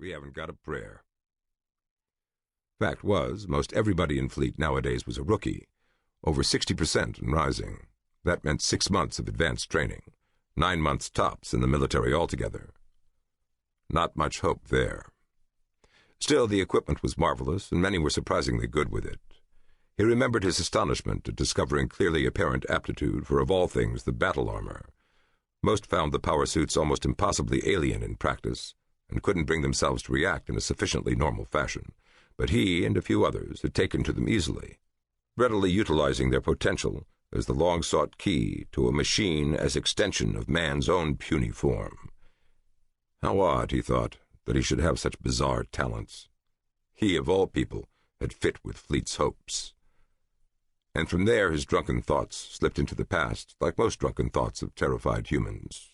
We haven't got a prayer. Fact was, most everybody in Fleet nowadays was a rookie, over 60% and rising. That meant 6 months of advanced training, 9 months tops in the military altogether. Not much hope there. Still, the equipment was marvelous, and many were surprisingly good with it. He remembered his astonishment at discovering clearly apparent aptitude for, of all things, the battle armor. Most found the power suits almost impossibly alien in practice, and couldn't bring themselves to react in a sufficiently normal fashion, but he and a few others had taken to them easily, readily utilizing their potential as the long-sought key to a machine as extension of man's own puny form. How odd, he thought, that he should have such bizarre talents. He, of all people, had fit with Fleet's hopes. And from there his drunken thoughts slipped into the past, like most drunken thoughts of terrified humans.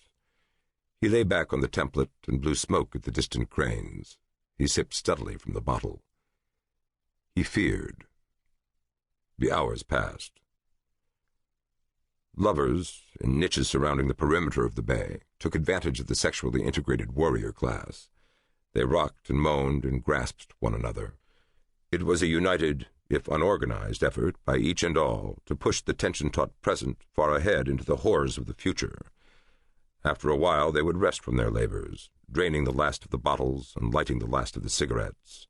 He lay back on the template and blew smoke at the distant cranes. He sipped steadily from the bottle. He feared. The hours passed. Lovers, in niches surrounding the perimeter of the bay, took advantage of the sexually integrated warrior class. They rocked and moaned and grasped one another. It was a united, if unorganized, effort by each and all to push the tension-taut present far ahead into the horrors of the future. After a while they would rest from their labors, draining the last of the bottles and lighting the last of the cigarettes.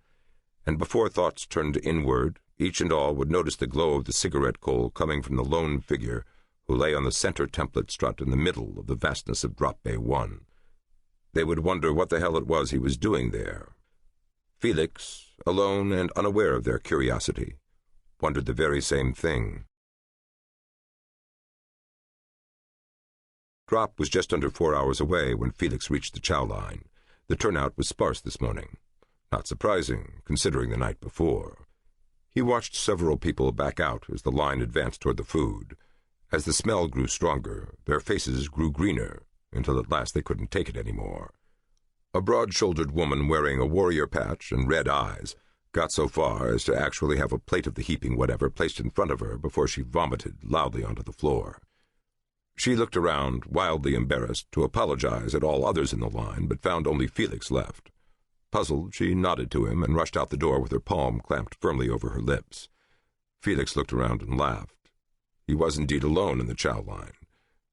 And before thoughts turned inward, each and all would notice the glow of the cigarette coal coming from the lone figure who lay on the center template strut in the middle of the vastness of Drop Bay 1. They would wonder what the hell it was he was doing there. Felix, alone and unaware of their curiosity, wondered the very same thing. Drop was just under 4 hours away when Felix reached the chow line. The turnout was sparse this morning. Not surprising, considering the night before. He watched several people back out as the line advanced toward the food. As the smell grew stronger, their faces grew greener, until at last they couldn't take it anymore. A broad-shouldered woman wearing a warrior patch and red eyes got so far as to actually have a plate of the heaping whatever placed in front of her before she vomited loudly onto the floor. She looked around, wildly embarrassed, to apologize at all others in the line, but found only Felix left. Puzzled, she nodded to him and rushed out the door with her palm clamped firmly over her lips. Felix looked around and laughed. He was indeed alone in the chow line.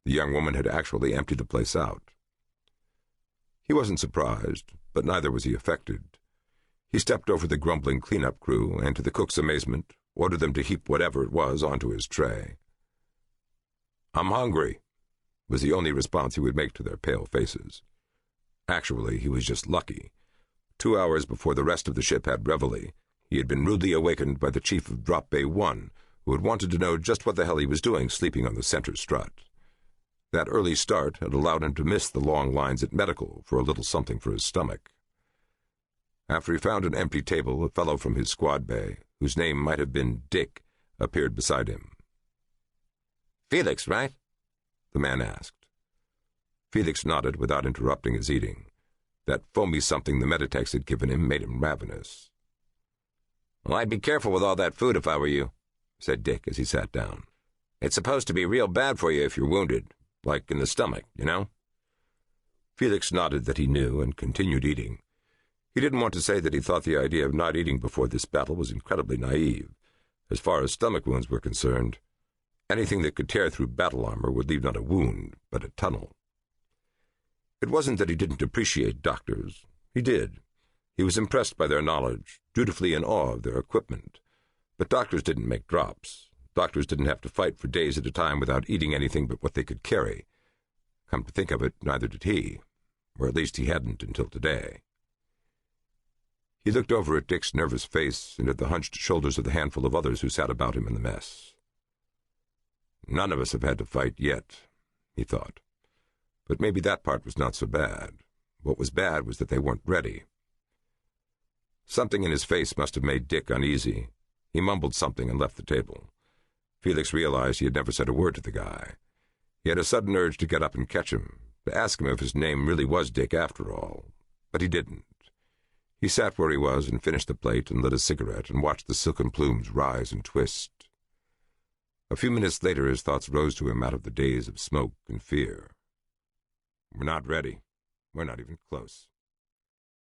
The young woman had actually emptied the place out. He wasn't surprised, but neither was he affected. He stepped over the grumbling cleanup crew and, to the cook's amazement, ordered them to heap whatever it was onto his tray. "I'm hungry," was the only response he would make to their pale faces. Actually, he was just lucky. 2 hours before the rest of the ship had reveille, he had been rudely awakened by the chief of Drop Bay 1, who had wanted to know just what the hell he was doing sleeping on the center strut. That early start had allowed him to miss the long lines at medical for a little something for his stomach. After he found an empty table, a fellow from his squad bay, whose name might have been Dick, appeared beside him. "Felix, right?" the man asked. Felix nodded without interrupting his eating. That foamy something the Meditex had given him made him ravenous. "Well, I'd be careful with all that food if I were you," said Dick as he sat down. "It's supposed to be real bad for you if you're wounded, like in the stomach, you know?" Felix nodded that he knew and continued eating. He didn't want to say that he thought the idea of not eating before this battle was incredibly naive. As far as stomach wounds were concerned, anything that could tear through battle armor would leave not a wound, but a tunnel. It wasn't that he didn't appreciate doctors. He did. He was impressed by their knowledge, dutifully in awe of their equipment. But doctors didn't make drops. Doctors didn't have to fight for days at a time without eating anything but what they could carry. Come to think of it, neither did he, or at least he hadn't until today. He looked over at Dick's nervous face and at the hunched shoulders of the handful of others who sat about him in the mess. None of us have had to fight yet, he thought. But maybe that part was not so bad. What was bad was that they weren't ready. Something in his face must have made Dick uneasy. He mumbled something and left the table. Felix realized he had never said a word to the guy. He had a sudden urge to get up and catch him, to ask him if his name really was Dick after all. But he didn't. He sat where he was and finished the plate and lit a cigarette and watched the silken plumes rise and twist. A few minutes later his thoughts rose to him out of the daze of smoke and fear. "We're not ready. We're not even close."